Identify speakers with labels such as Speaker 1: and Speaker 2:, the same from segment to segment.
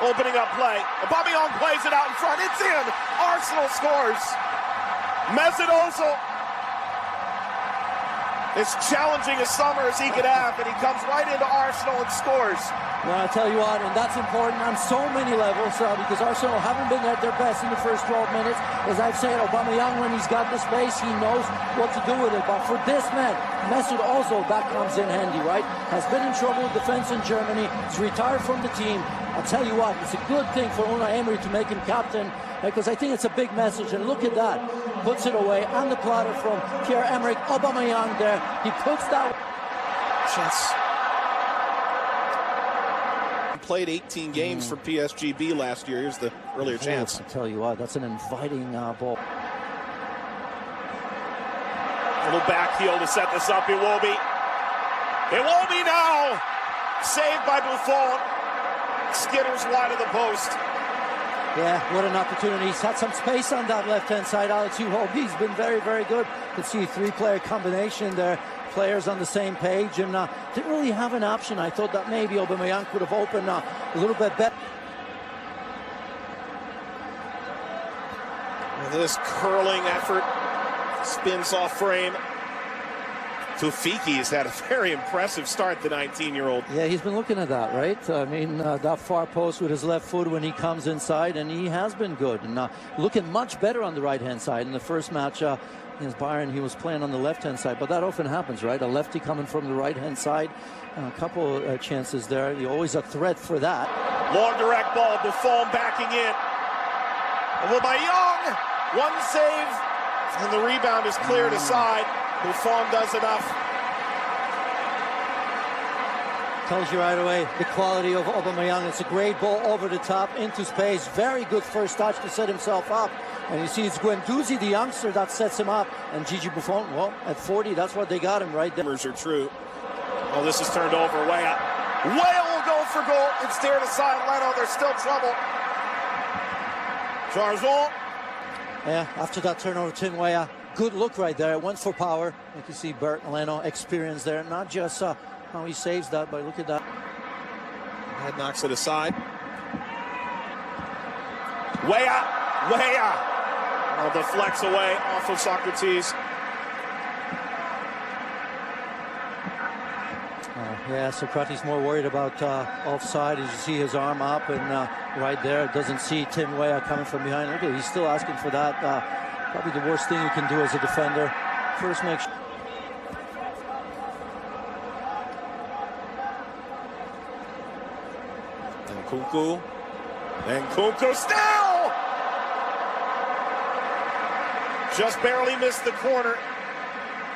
Speaker 1: Opening up play. Aubameyang plays it out in front. It's in. Arsenal scores. Mesut Ozil is challenging as summer as he could have, and he comes right into Arsenal and scores.
Speaker 2: Well, I tell you what, and that's important on so many levels because Arsenal haven't been at their best in the first 12 minutes. As I've said, Aubameyang, when he's got the space, he knows what to do with it. But for this man, Mesut Ozil, that comes in handy, right? Has been in trouble with defense in Germany. He's retired from the team. I'll tell you what, it's a good thing for Unai Emery to make him captain because I think it's a big message. And look at that. Puts it away on the platter from Pierre-Emerick Aubameyang there. He puts that.
Speaker 1: Chance. Played 18 games for PSGB last year. Here's the earlier chance.
Speaker 2: I tell you what, that's an inviting ball.
Speaker 1: A little back heel to set this up. It will be now. Saved by Buffon. Skitters wide of the post.
Speaker 2: Yeah, what an opportunity. He's had some space on that left-hand side. Alex Iwobi's been very, very good. You can see a three-player combination there. Players on the same page and didn't really have an option. I thought that maybe Aubameyang could have opened a little bit better.
Speaker 1: This curling effort spins off frame. Tufiki has had a very impressive start, the 19-year-old.
Speaker 2: Yeah, he's been looking at that, right? I mean, that far post with his left foot when he comes inside, and he has been good. And looking much better on the right-hand side. In the first match against Bayern, he was playing on the left-hand side. But that often happens, right? A lefty coming from the right-hand side. A couple chances there. You're always a threat for that.
Speaker 1: Long direct ball, Buffon backing in. Aubameyang, one save, and the rebound is cleared aside. Buffon does enough.
Speaker 2: Tells you right away the quality of Aubameyang. It's a great ball over the top into space. Very good first touch to set himself up. And you see it's Guendouzi, the youngster, that sets him up. And Gigi Buffon, well, at 40, that's what they got him right there.
Speaker 1: Are true. Oh, this is turned over. Weah will go for goal. It's steered aside. Leno, there's still trouble. Jarjon.
Speaker 2: Yeah, after that turnover, Tim Weah. Good look right there. Went for power. You can see Bert Leno experience there. Not just how he saves that, but look at that.
Speaker 1: Head knocks it aside. Weah. Oh, deflects away off of Socrates.
Speaker 2: Yeah, Socrates more worried about offside. As you see his arm up and right there, doesn't see Tim Weah coming from behind. Look at it, he's still asking for that. Probably the worst thing you can do as a defender. First make sure.
Speaker 1: And Nkunku still! Just barely missed the corner.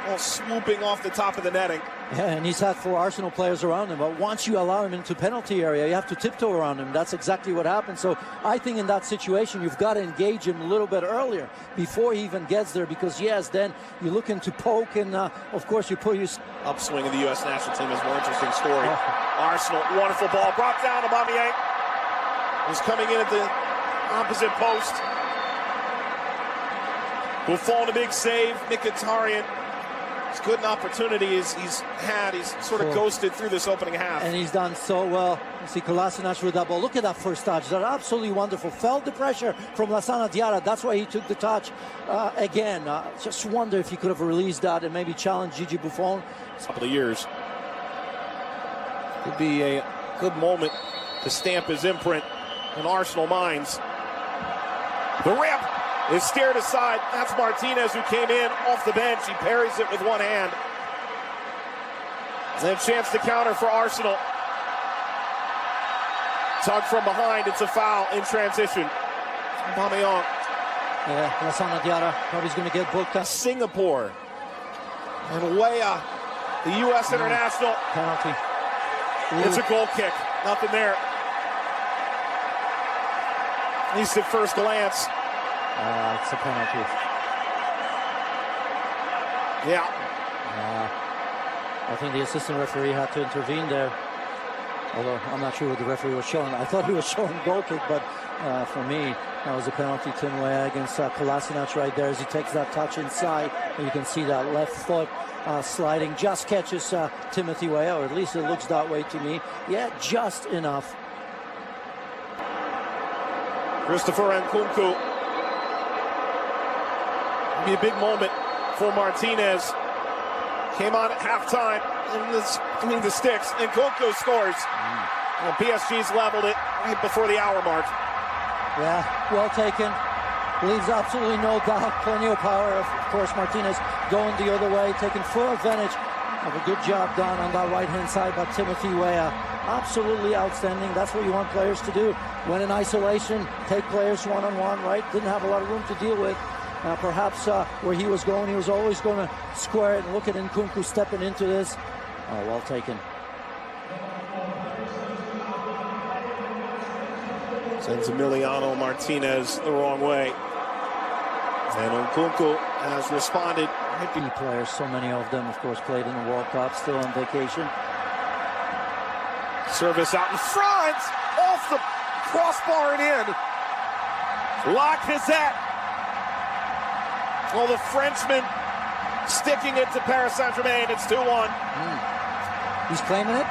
Speaker 1: All swooping off the top of the netting.
Speaker 2: Yeah, and he's had 4 Arsenal players around him, but once you allow him into penalty area, you have to tiptoe around him. That's exactly what happened. So I think in that situation, you've got to engage him a little bit earlier before he even gets there, because yes, then you're looking to poke, and of course you put your
Speaker 1: upswing of the U.S. national team is a more interesting story. Arsenal, wonderful ball, brought down. Aubameyang is coming in at the opposite post. Buffon, a big save. Mkhitaryan. As good an opportunity as he's had. He's sort of ghosted through this opening half.
Speaker 2: And he's done so well. You see Kolasinac with that ball. Look at that first touch. That's absolutely wonderful. Felt the pressure from Lassana Diarra. That's why he took the touch again. Just wonder if he could have released that and maybe challenged Gigi Buffon.
Speaker 1: A couple of years. Could be a good moment to stamp his imprint in Arsenal minds. The rip is steered aside. That's Martinez, who came in off the bench. He parries it with one hand. And a chance to counter for Arsenal. Tug from behind. It's a foul in transition. Aubameyang.
Speaker 2: Yeah, Lassana Diarra probably going to get booked.
Speaker 1: Singapore. And Weah, the U.S. international.
Speaker 2: Penalty.
Speaker 1: It's a goal kick. Nothing there. At least at first glance.
Speaker 2: It's a penalty.
Speaker 1: Yeah.
Speaker 2: I think the assistant referee had to intervene there. Although I'm not sure what the referee was showing. I thought he was showing goal kick, but for me, that was a penalty. Tim Weah against Kolasinac right there as he takes that touch inside. And you can see that left foot sliding. Just catches Timothy Weah, or at least it looks that way to me. Yeah, just enough.
Speaker 1: Christopher Nkunku. It'll be a big moment for Martinez. Came on at halftime between the sticks. Nkunku scores. And PSG's leveled it right before the hour mark.
Speaker 2: Yeah, well taken. Leaves absolutely no doubt. Plenty of power. Of course, Martinez going the other way, taking full advantage of a good job done on that right-hand side by Timothy Weah. Absolutely outstanding. That's what you want players to do. When in isolation, take players one-on-one, right? Didn't have a lot of room to deal with. Perhaps where he was going, he was always going to square it, and look at Nkunku stepping into this. Oh, well taken.
Speaker 1: Sends Emiliano Martinez the wrong way. And Nkunku has responded.
Speaker 2: Key players, so many of them, of course, played in the World Cup, still on vacation.
Speaker 1: Service out in front, off the crossbar and in. Lacazette. Well, the Frenchman sticking it to Paris Saint-Germain. It's 2-1.
Speaker 2: He's claiming it.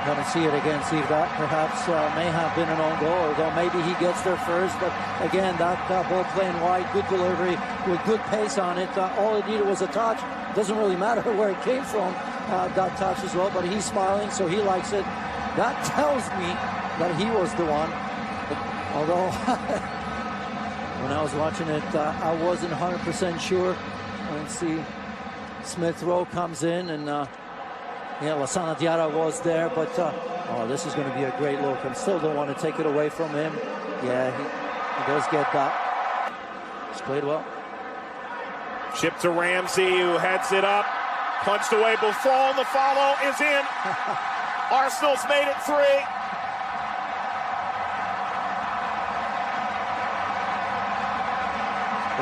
Speaker 2: Going to see it again, see if that perhaps may have been an own goal, although maybe he gets there first. But again, that ball playing wide, good delivery with good pace on it. All it needed was a touch. Doesn't really matter where it came from, that touch as well. But he's smiling, so he likes it. That tells me that he was the one. Although when I was watching it, I wasn't 100% sure. And see, Smith Rowe comes in and. Yeah, Lassana Diarra was there, but oh, this is going to be a great look. I still don't want to take it away from him. Yeah, he does get that. He's played well.
Speaker 1: Chip to Ramsey, who heads it up. Punched away Buffon. The follow is in. Arsenal's made it 3.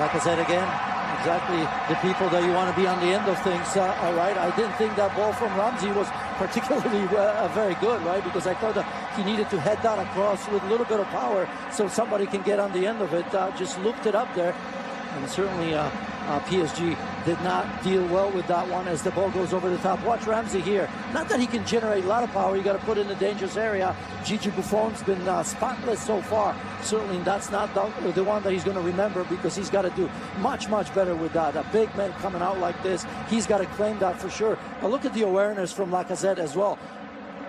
Speaker 2: Like I said again, exactly the people that you want to be on the end of things. All right, I didn't think that ball from Ramsey was particularly very good, right? Because I thought that he needed to head that across with a little bit of power so somebody can get on the end of it. Just looped it up there, and certainly PSG did not deal well with that one as the ball goes over the top. Watch Ramsey here. Not that he can generate a lot of power. You got to put it in the dangerous area. Gigi Buffon's been spotless so far. Certainly that's not the one that he's going to remember, because he's got to do much, much better with that. A big man coming out like this, he's got to claim that for sure. But look at the awareness from Lacazette as well.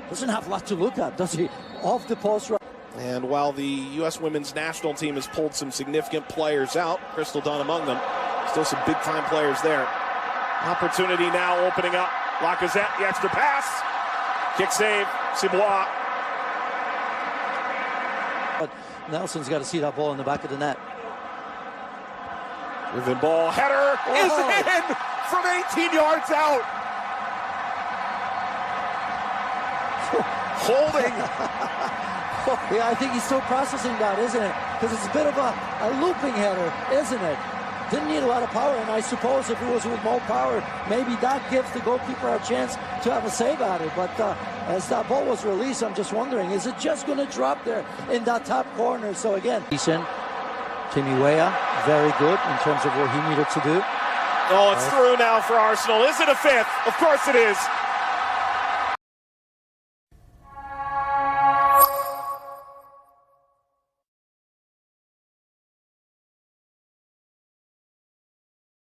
Speaker 2: Doesn't have a lot to look at, does he? Off the post.
Speaker 1: And while the U.S. women's national team has pulled some significant players out, Crystal Dunn among them, still some big-time players there. Opportunity now opening up. Lacazette, the extra pass. Kick save, Cibois.
Speaker 2: But Nelson's got to see that ball in the back of the net.
Speaker 1: Driven ball, header is in from 18 yards out. Holding.
Speaker 2: Yeah, I think he's still processing that, isn't it? Because it's a bit of a looping header, isn't it? Didn't need a lot of power, and I suppose if it was with more power, maybe that gives the goalkeeper a chance to have a save at it. But as that ball was released, I'm just wondering, is it just going to drop there in that top corner? So again, Timmy Weah, very good in terms of what he needed to do.
Speaker 1: Oh, it's through now for Arsenal. Is it a 5th? Of course it is.